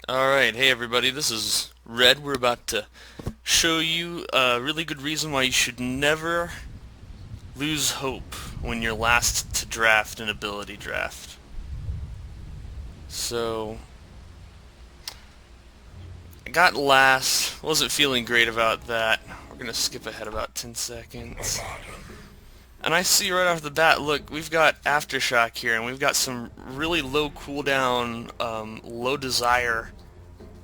Alright, hey everybody, this is Red. We're about to show you a really good reason why you should never lose hope when you're last to draft an ability draft. So, I got last, wasn't feeling great about that. We're gonna skip ahead about 10 seconds. And I see right off the bat, look, we've got Aftershock here, and we've got some really low cooldown, low desire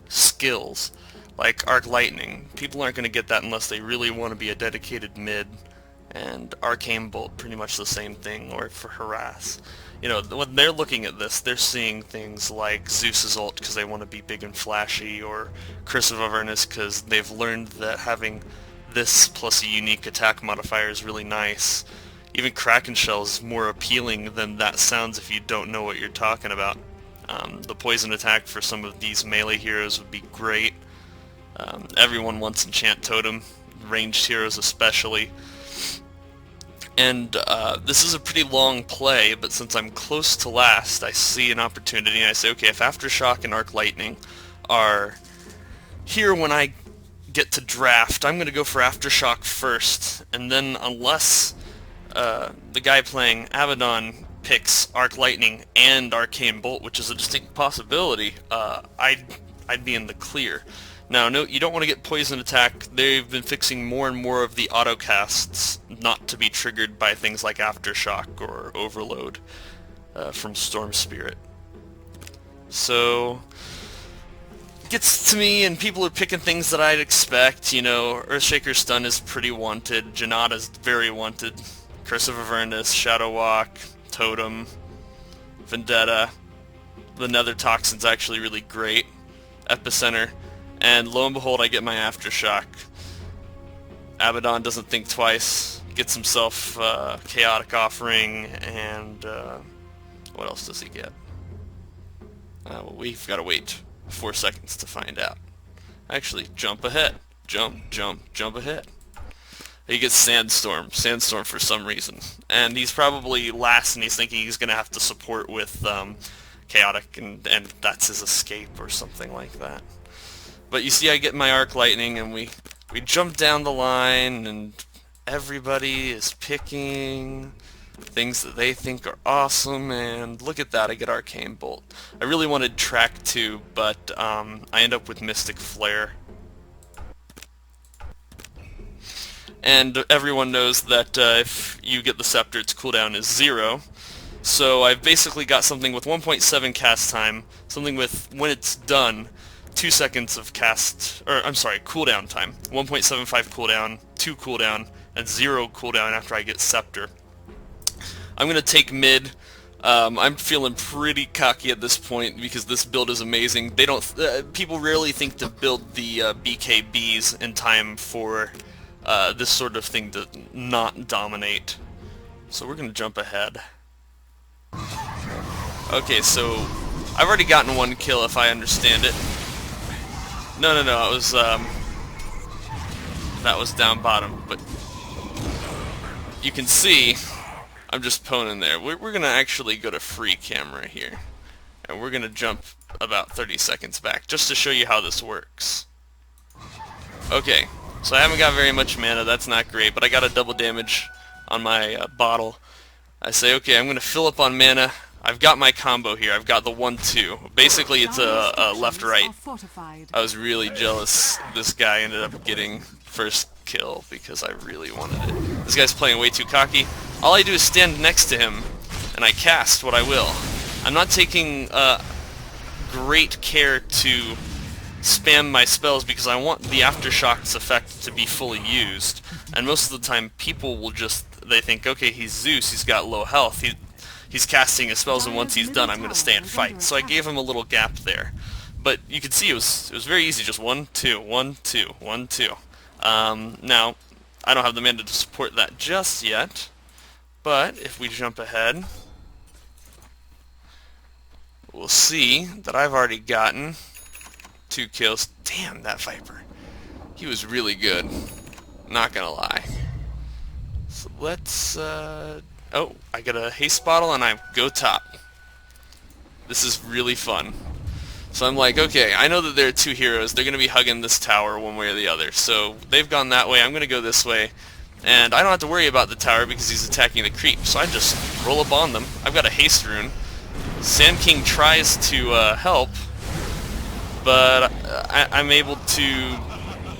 skills like Arc Lightning. People aren't going to get that unless they really want to be a dedicated mid, and Arcane Bolt, pretty much the same thing, or for Harass. You know, when they're looking at this, they're seeing things like Zeus's ult because they want to be big and flashy, or Curse of Avernus because they've learned that having this plus a unique attack modifier is really nice. Even Kraken Shell is more appealing than that sounds if you don't know what you're talking about. The poison attack for some of these melee heroes would be great. Everyone wants Enchant Totem, ranged heroes especially. And this is a pretty long play, but since I'm close to last, I see an opportunity and I say, okay, if Aftershock and Arc Lightning are here when I get to draft, I'm going to go for Aftershock first, and then unless the guy playing Abaddon picks Arc Lightning and Arcane Bolt, which is a distinct possibility, I'd be in the clear. Now, no, you don't want to get Poison Attack. They've been fixing more and more of the autocasts not to be triggered by things like Aftershock or Overload from Storm Spirit. So, it gets to me, and people are picking things that I'd expect. You know, Earthshaker Stun is pretty wanted. Janata's very wanted. Curse of Avernus, Shadow Walk, Totem, Vendetta. The Nether Toxin's actually really great. Epicenter. And lo and behold, I get my Aftershock. Abaddon doesn't think twice. Gets himself Chaotic Offering, and what else does he get? Well, we've got to wait 4 seconds to find out. Actually, jump ahead. Jump ahead. He gets Sandstorm for some reason. And he's probably last, and he's thinking he's going to have to support with Chaotic, and that's his escape or something like that. But you see I get my Arc Lightning, and we jump down the line, and everybody is picking things that they think are awesome, and look at that, I get Arcane Bolt. I really wanted Track 2, but I end up with Mystic Flare. And everyone knows that if you get the Scepter, its cooldown is 0. So I've basically got something with 1.7 cast time, something with, when it's done, 2 seconds of cooldown time. 1.75 cooldown, 2 cooldown, and 0 cooldown after I get Scepter. I'm going to take mid. I'm feeling pretty cocky at this point because this build is amazing. They don't. People rarely think to build the BKBs in time for this sort of thing to not dominate. So we're going to jump ahead. Okay, so I've already gotten 1 kill if I understand it. No, it was, that was down bottom, but you can see I'm just poning there. We're going to actually go to free camera here, and we're going to jump about 30 seconds back, just to show you how this works. Okay, so I haven't got very much mana, that's not great, but I got a double damage on my bottle. I say, okay, I'm going to fill up on mana. I've got my combo here. I've got the 1-2. Basically, it's a left-right. I was really jealous this guy ended up getting first kill because I really wanted it. This guy's playing way too cocky. All I do is stand next to him, and I cast what I will. I'm not taking great care to spam my spells because I want the Aftershock's effect to be fully used. And most of the time, people will they think, okay, he's Zeus, he's got low health. He's casting his spells, and once he's done, I'm going to stay and fight. So I gave him a little gap there. But you can see it was very easy, just 1-2, 1-2, 1-2. Now, I don't have the mana to support that just yet, but if we jump ahead, we'll see that I've already gotten 2 kills. Damn, that Viper. He was really good, not gonna lie. So let's, oh, I get a haste bottle and I go top. This is really fun. So I'm like, okay, I know that there are two heroes. They're going to be hugging this tower one way or the other. So they've gone that way. I'm going to go this way. And I don't have to worry about the tower because he's attacking the creep. So I just roll up on them. I've got a haste rune. Sand King tries to help, but I'm able to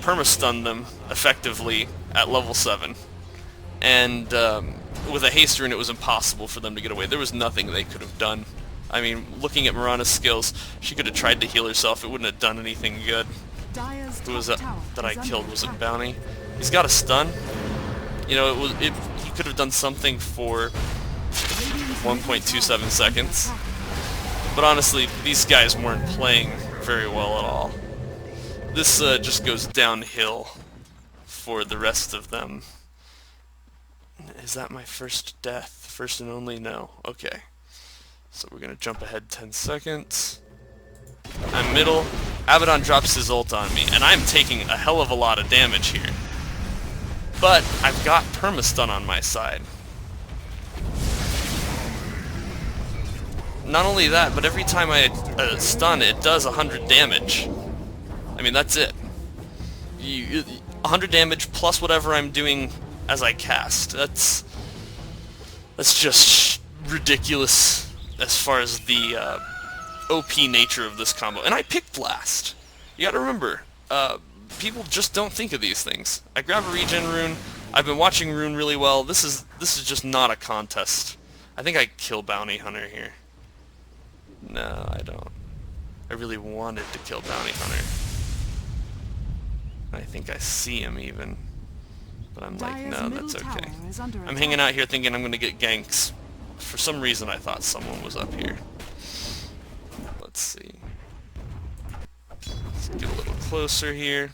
perma-stun them effectively at level 7. And with a haste rune, it was impossible for them to get away. There was nothing they could have done. I mean, looking at Mirana's skills, she could have tried to heal herself. It wouldn't have done anything good. Who was that I killed? Was it Bounty? He's got a stun. You know, he could have done something for 1.27 seconds. But honestly, these guys weren't playing very well at all. This just goes downhill for the rest of them. Is that my first death? First and only? No. Okay. So we're gonna jump ahead 10 seconds. I'm middle. Abaddon drops his ult on me, and I'm taking a hell of a lot of damage here. But I've got perma-stun on my side. Not only that, but every time I stun, it does 100 damage. I mean, that's it. 100 damage plus whatever I'm doing as I cast. That's just ridiculous as far as the OP nature of this combo. And I picked last. You gotta remember, people just don't think of these things. I grab a regen rune. I've been watching Rune really well. This is just not a contest. I think I kill Bounty Hunter here. No, I don't. I really wanted to kill Bounty Hunter. I think I see him even. But I'm like, no, that's okay. I'm hanging out here thinking I'm going to get ganks. For some reason I thought someone was up here. Let's see. Let's get a little closer here.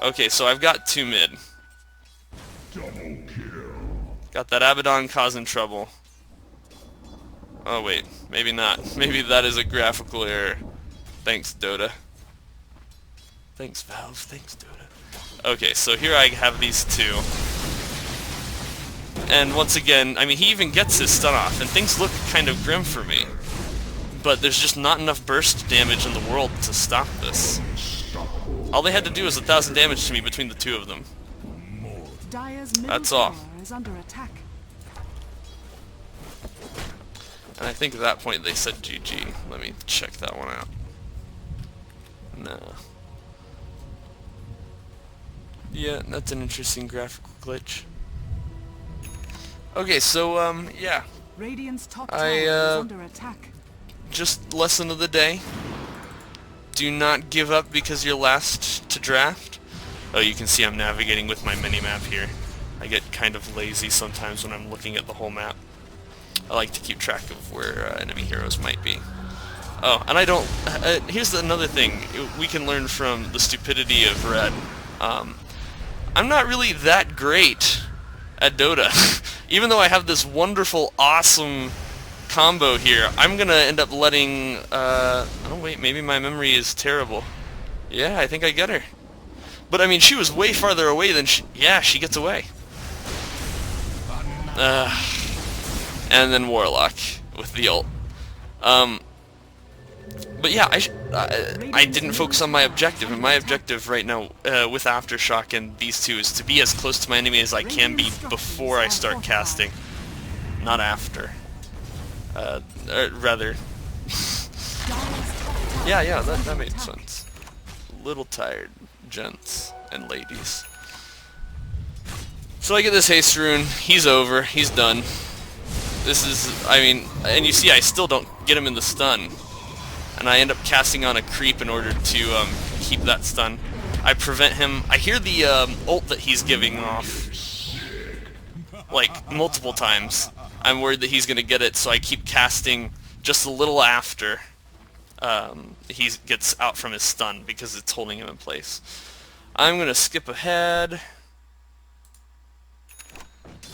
Okay, so I've got 2 mid. Got that Abaddon causing trouble. Oh wait, maybe not. Maybe that is a graphical error. Thanks, Dota. Thanks, Valve. Thanks, Dota. Okay, so here I have these 2. And once again, I mean, he even gets his stun off, and things look kind of grim for me. But there's just not enough burst damage in the world to stop this. All they had to do was 1,000 damage to me between the 2 of them. That's all. And I think at that point they said GG. Let me check that one out. No. Yeah, that's an interesting graphical glitch. Okay, so, yeah. Just lesson of the day. Do not give up because you're last to draft. Oh, you can see I'm navigating with my mini-map here. I get kind of lazy sometimes when I'm looking at the whole map. I like to keep track of where enemy heroes might be. Oh, and I don't... here's another thing we can learn from the stupidity of Red. I'm not really that great at Dota. Even though I have this wonderful, awesome combo here, I'm gonna end up letting... oh wait, maybe my memory is terrible. Yeah, I think I get her. But I mean, she was way farther away than she... Yeah, she gets away. And then Warlock with the ult. But yeah, I didn't focus on my objective, and my objective right now with Aftershock and these 2 is to be as close to my enemy as I can be before I start casting, not after. Or rather... yeah, that made sense. Little tired, gents and ladies. So I get this haste rune, he's over, he's done. This is, I mean, and you see I still don't get him in the stun. And I end up casting on a creep in order to keep that stun. I prevent him. I hear the ult that he's giving off, like, multiple times. I'm worried that he's going to get it, so I keep casting just a little after he gets out from his stun, because it's holding him in place. I'm going to skip ahead.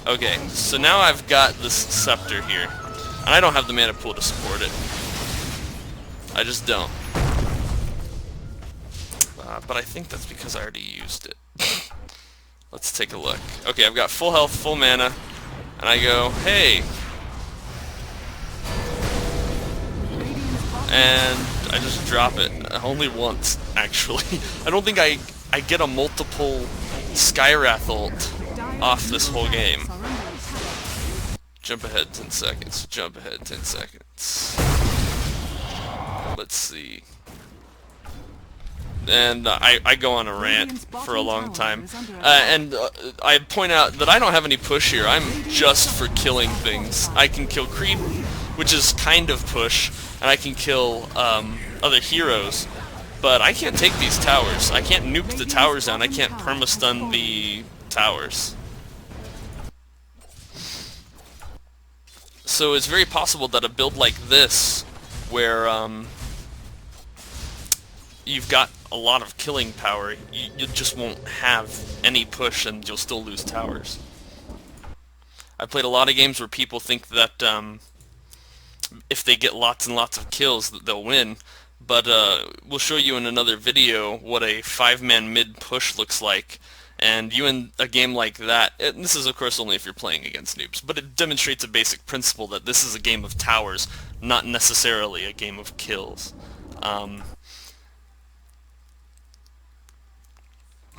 Okay, so now I've got this scepter here, and I don't have the mana pool to support it. I just don't. But I think that's because I already used it. Let's take a look. Okay, I've got full health, full mana, and I go, hey! And I just drop it. Only once, actually. I don't think I get a multiple Skywrath ult off this whole game. Jump ahead 10 seconds. Jump ahead 10 seconds. Let's see. And I go on a rant for a long time. I point out that I don't have any push here. I'm just for killing things. I can kill creep, which is kind of push, and I can kill other heroes. But I can't take these towers. I can't nuke the towers down. I can't perma-stun the towers. So it's very possible that a build like this, where you've got a lot of killing power, you just won't have any push and you'll still lose towers. I played a lot of games where people think that if they get lots and lots of kills that they'll win, but we'll show you in another video what a 5-man mid push looks like, and you in a game like that, and this is of course only if you're playing against noobs, but it demonstrates a basic principle that this is a game of towers, not necessarily a game of kills.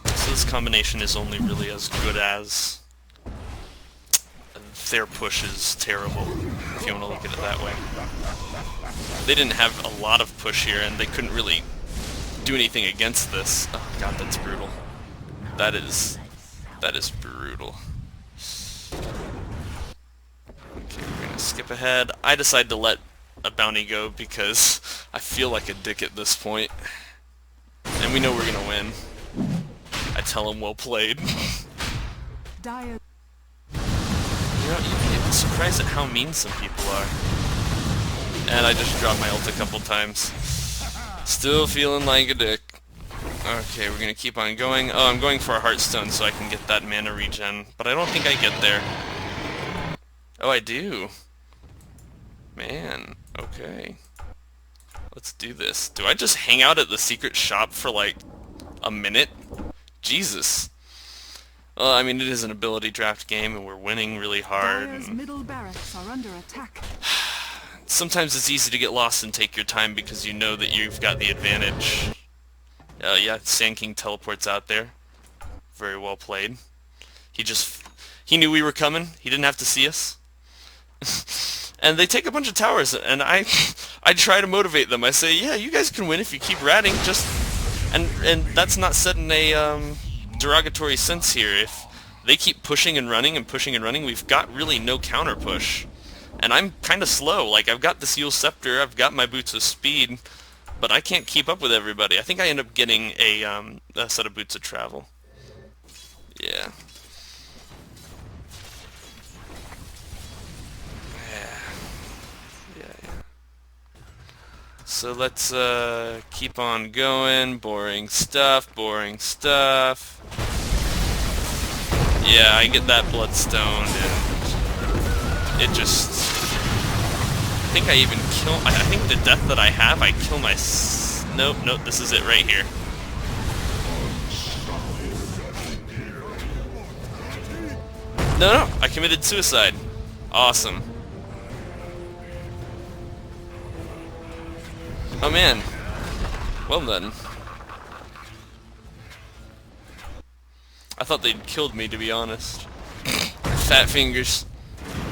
So this combination is only really as good as their push is terrible, if you want to look at it that way. They didn't have a lot of push here, and they couldn't really do anything against this. Oh god, that's brutal. That is brutal. Okay, we're gonna skip ahead. I decided to let a bounty go because I feel like a dick at this point. And we know we're gonna win. I tell him well played. You know, you'd be surprised at how mean some people are. And I just dropped my ult a couple times. Still feeling like a dick. Okay, we're gonna keep on going. Oh, I'm going for a Heartstone so I can get that mana regen, but I don't think I get there. Oh, I do. Man, okay. Let's do this. Do I just hang out at the secret shop for like a minute? Jesus. Well, I mean, it is an ability draft game, and we're winning really hard. And middle barracks are under attack. Sometimes it's easy to get lost and take your time because you know that you've got the advantage. Yeah, Sand King teleports out there. Very well played. He knew we were coming. He didn't have to see us. And they take a bunch of towers, and I try to motivate them. I say, yeah, you guys can win if you keep ratting. And that's not said in a derogatory sense here. If they keep pushing and running, we've got really no counter push. And I'm kind of slow. Like, I've got this Yule Scepter, I've got my Boots of Speed, but I can't keep up with everybody. I think I end up getting a set of Boots of Travel. Yeah. Yeah. So let's keep on going. Boring stuff. Yeah, I get that Bloodstone, and it just... I think I even kill... I think the death that I have, I kill my... Nope, this is it right here. No, I committed suicide. Awesome. Oh man. Well then. I thought they'd killed me, to be honest. Fat fingers.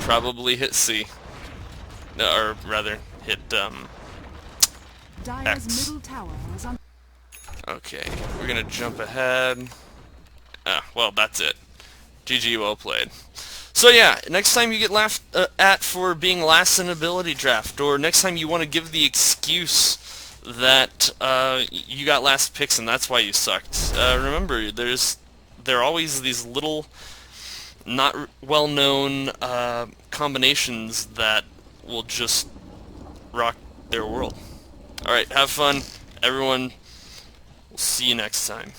Probably hit C. No, or rather, hit X. Okay, we're gonna jump ahead. Ah, well, that's it. GG, well played. So yeah, next time you get laughed at for being last in ability draft, or next time you want to give the excuse that you got last picks and that's why you sucked, remember, there are always these little, not well-known combinations that will just rock their world. Alright, have fun, everyone. We'll see you next time.